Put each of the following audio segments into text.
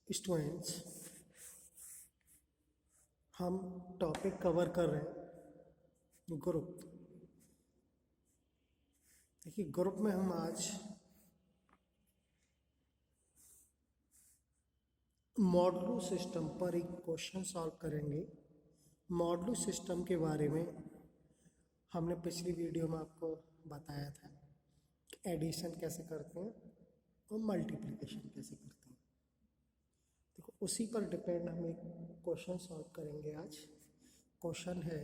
Students, हम topic cover कर रहे हैं ग्रुप। देखिए, ग्रुप में हम आज मॉडुलो सिस्टम पर एक क्वेश्चन सॉल्व करेंगे। मॉडुलो सिस्टम के बारे में हमने पिछली वीडियो में आपको बताया था कि एडिशन कैसे करते हैं और मल्टीप्लिकेशन कैसे करते हैं। देखो, उसी पर डिपेंड हम एक क्वेश्चन सॉल्व करेंगे आज। क्वेश्चन है,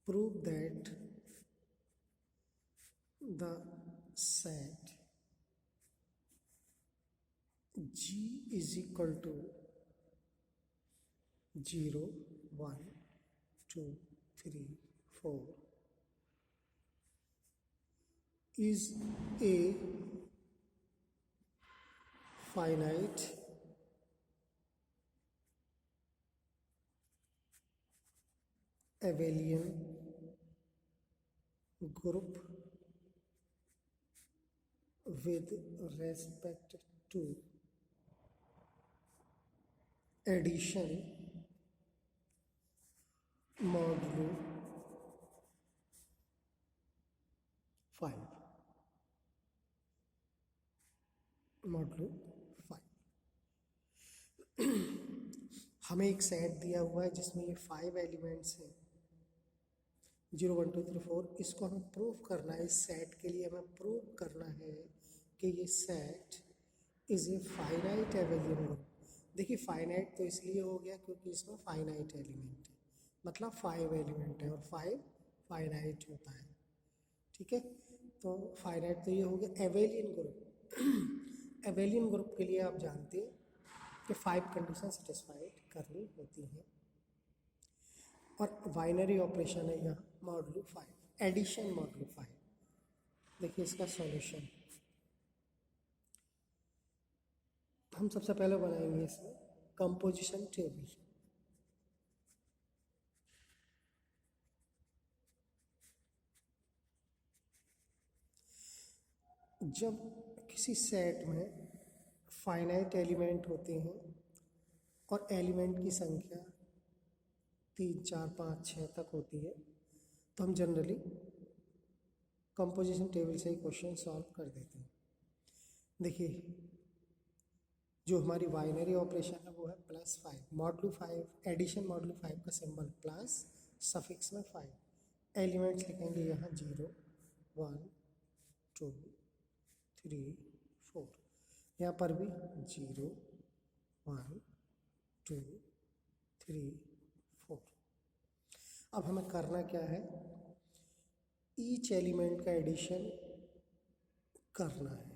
prove that the set G is equal to 0, 1, 2, 3, 4 is a finite abelian group with respect to addition modulo 5 modulo 5। हमें एक सेट दिया हुआ है जिसमें ये 5 एलिमेंट्स हैं, 0, 1, 2, 3, 4। इसको हमें प्रूव करना है। इस सेट के लिए हमें प्रूव करना है कि ये set is a finite Abelian group. देखिए, फाइनाइट तो इसलिए हो गया क्योंकि इसमें फाइनाइट एलिमेंट है, मतलब 5 एलिमेंट है और 5 फाइनाइट होता है। ठीक है, तो फाइनाइट तो ये हो गया। एबेलियन ग्रुप एबेलियन ग्रुप के लिए आप जानते हैं कि 5 कंडीशन सेटिस्फाइड करनी होती हैं और बाइनरी ऑपरेशन है यहाँ मॉडुलो 5, एडिशन मॉडुलो 5। देखिए इसका सॉल्यूशन हम सबसे पहले बनाएंगे इसमें कंपोजिशन टेबल। जब किसी सेट में फाइनाइट एलिमेंट होते हैं और एलिमेंट की संख्या 3, 4, 5, 6 तक होती है तो हम जनरली कंपोजिशन टेबल से ही क्वेश्चन सॉल्व कर देते हैं। देखिए, जो हमारी बाइनरी ऑपरेशन है वो है +5 मॉडुलो 5, एडिशन मॉडुलो 5 का सिंबल प्लस, सफिक्स में 5। एलिमेंट्स लिखेंगे यहाँ 0, 1, 2, 3, 4। यहाँ पर भी 0, 1, 2, 3, 4। अब हमें करना क्या है, ईच एलिमेंट का एडिशन करना है।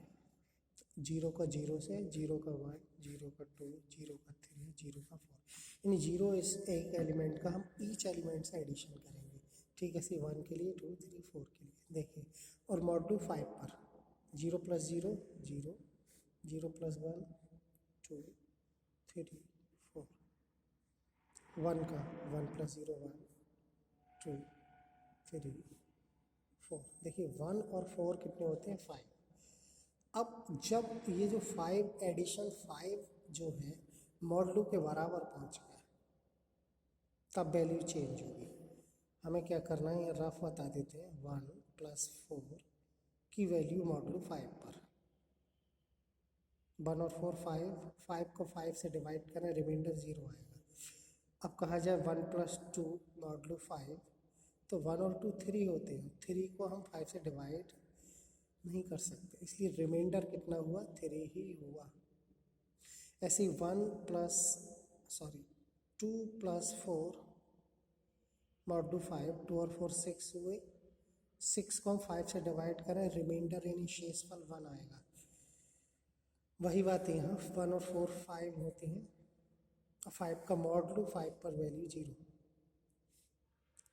0 का 0 से, 0 का 1, 0 का 2, 0 का 3, 0 का 4, यानी 0 इस एक एलिमेंट का हम ईच एलिमेंट से एडिशन करेंगे। ठीक है, सी 1 के लिए, 2, 3, 4 के लिए। देखिए, और मॉडुलो 5 पर 0 + 0, 0, 0 + 1, 2, 3, 4, 1 का 1 + 0, 1, 2, 3, 4। देखिए 1 और 4 कितने होते हैं, 5। अब जब ये जो 5 एडिशन 5 जो है मॉडुलो के बराबर पहुंच गया तब वैल्यू चेंज होगी। हमें क्या करना है, रफ बता देते हैं। 1 + 4 की वैल्यू मॉडुलो 5 पर 1 और 4 5, 5 को 5 से डिवाइड करें, रिमाइंडर 0 आएगा। अब कहा जाए 1 + 2 मॉडुलो 5, तो 1 और 2 3 होते हैं। 3 को हम 5 से डिवाइड नहीं कर सकते, इसलिए रिमाइंडर कितना हुआ, 3 ही हुआ। ऐसे ही 2 + 4 मॉडुलो 5, 2 और 4 6 हुए। 6 को हम 5 से डिवाइड करें, रिमाइंडर यानी शेषफल 1 आएगा। वही बात है यहाँ, 1 और 4 5 होते हैं, 5 का मॉडुलो 5 पर वैल्यू 0।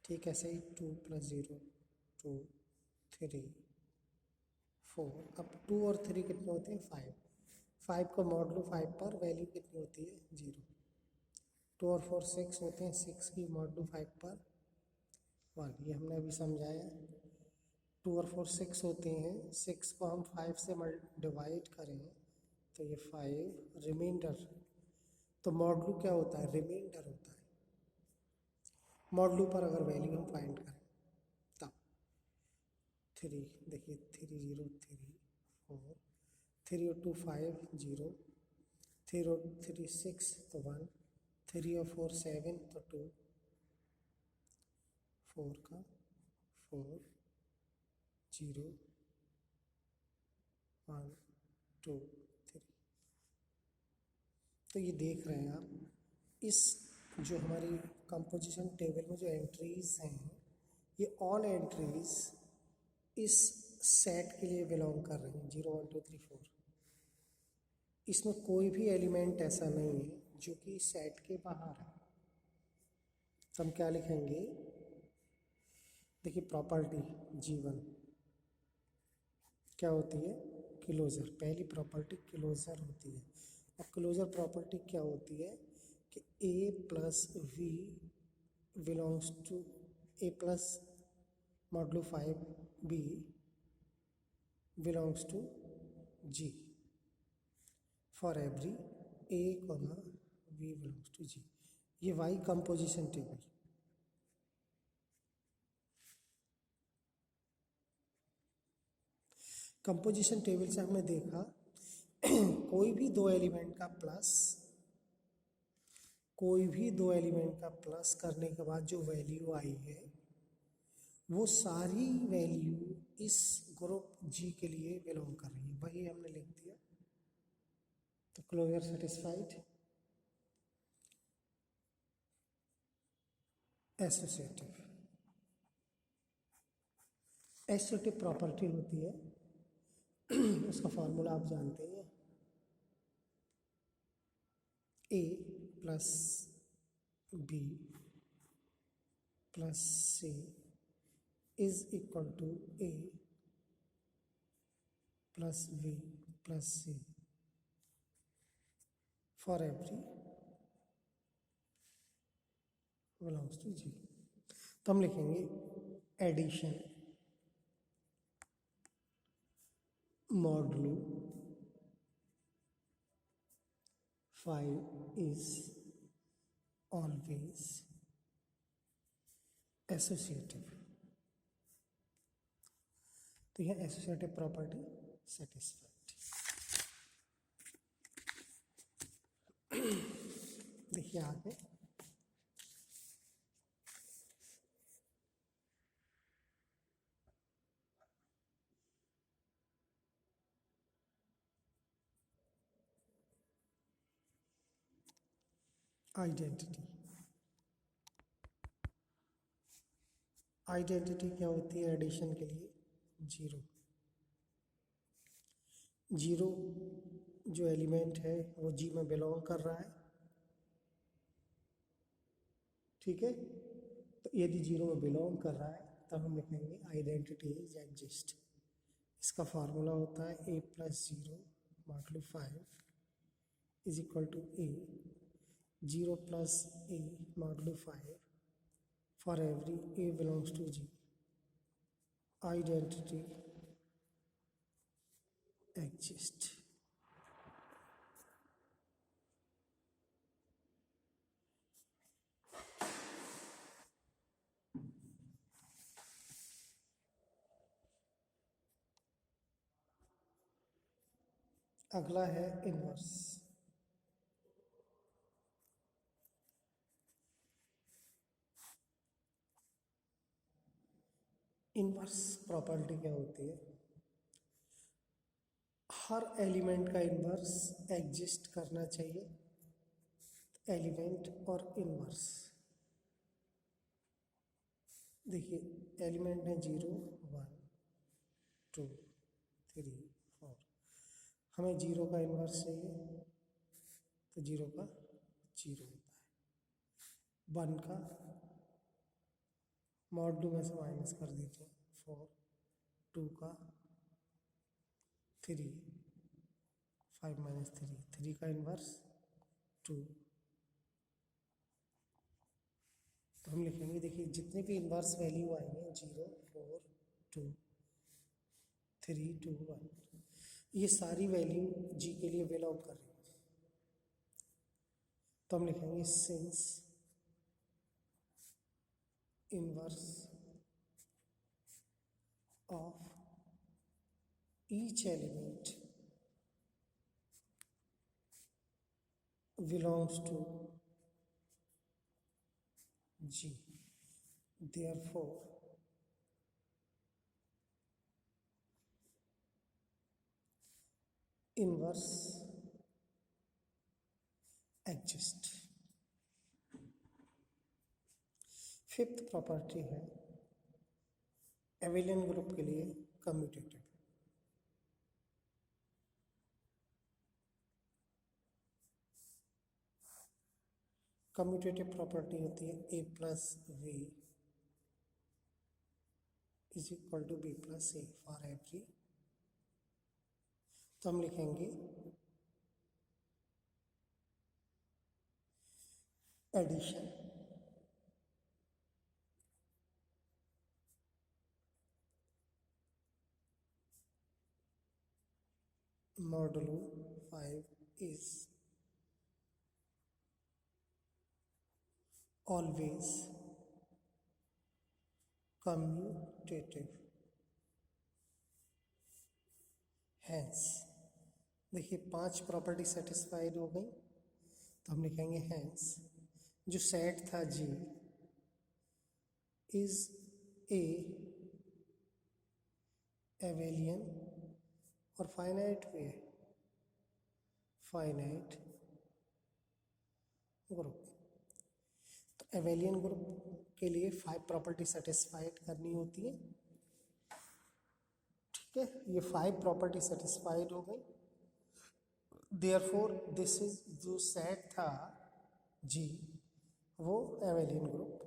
ठीक है, ऐसे ही 2 + 0, 2, 3, 4। अब 2 और 3 कितने होते हैं, 5। 5 का मॉडुलो 5 पर वैल्यू कितनी होती है, 0। 2 और 4 6 होते हैं, 6 की मॉडुलो 5 पर 1। ये हमने अभी समझाया। 2 और 4 6 होते हैं, 6 को हम 5 से डिवाइड करें तो तो ये 5 रिमाइंडर, तो मॉडलू क्या होता है, रिमाइंडर होता है। मॉडलू पर अगर वैल्यू हम फाइंड करें तब 3, देखिए 3 0 3 4, 3 और 2 5 0, 3 और 3 6 तो 1, 3 और 4 7 तो 2, 4 का 4 0 1 2 3। तो ये देख रहे हैं आप, इस जो हमारी कंपोजिशन टेबल में जो एंट्रीज हैं, ये ऑल एंट्रीज इस सेट के लिए बिलोंग कर रही हैं, 0 1 2 3 4। इसमें कोई भी एलिमेंट ऐसा नहीं है जो कि सेट के बाहर है। तो हम क्या लिखेंगे, देखिए प्रॉपर्टी G1 क्या होती है, क्लोजर। पहली प्रॉपर्टी क्लोजर होती है। और क्लोजर प्रॉपर्टी क्या होती है कि A plus V belongs to A plus modulo 5B belongs to G for every A, V belongs to G। ये वाई कंपोजिशन टेबल। कंपोजिशन टेबल से हमने देखा कोई भी दो एलिमेंट का प्लस करने के बाद जो वैल्यू आई है वो सारी वैल्यू इस ग्रुप G के लिए बिलोंग कर रही है, वही हमने लिख दिया। तो क्लोजर सेटिस्फाइड। एसोसिएटिव प्रॉपर्टी होती है, उसका फॉर्मूला आप जानते हैं, A plus B plus C is equal to A plus B plus C for every belongs to G। तो हम लिखेंगे addition modulo 5 is always associative। तो यह एसोसिएटिव प्रॉपर्टी सेटिस्फाइड। देखिए आगे आइडेंटिटी। आइडेंटिटी क्या होती है एडिशन के लिए, 0 जो एलिमेंट है वो G में बिलोंग कर रहा है, ठीक है। तो यदि 0 में बिलोंग कर रहा है तब हम लिखेंगे आइडेंटिटी इज एग्जिस्ट। इसका फार्मूला होता है A plus 0 modulo 5 is equal to A 0 plus A modulo 5 for every A belongs to G identity exist. अगला है इनवर्स। इनवर्स प्रॉपर्टी क्या होती है, हर एलिमेंट का इनवर्स एग्जिस्ट करना चाहिए। एलिमेंट और इनवर्स, देखिए एलिमेंट है 0 1 2 3 4, हमें 0 का इनवर्स चाहिए तो 0 का 0 होता है। 1 का मॉडुलो में से माइनस कर दीजिए 4, 2 का 3 5 माइनस 3 का इनवर्स 2। तो हम लिखेंगे, देखिए जितने भी इनवर्स वैल्यू आएंगे 0 4 2 3 2 1, ये सारी वैल्यू जी के लिए बिलोंग कर रही है, तो हम लिखेंगे since inverse of each element belongs to G. Therefore, inverse exists. Fifth property है एबेलियन ग्रुप के लिए कम्यूटेटिव। कम्यूटेटिव प्रॉपर्टी होती है A plus B is equal to B plus A for every. तो हम लिखेंगे addition modulo 5 is always commutative। Hence देखिए 5 property satisfied हो गई, तो हम लिखेंगे हैंस जो सेट था जी इज ए एबेलियन और फाइनाइट भी है, फाइनाइट ग्रुप। तो एबेलियन ग्रुप के लिए 5 प्रॉपर्टी सेटिस्फाइड करनी होती है, ठीक है। ये 5 प्रॉपर्टी सेटिस्फाइड हो गई, देयरफॉर दिस इज जो सेट था जी वो एबेलियन ग्रुप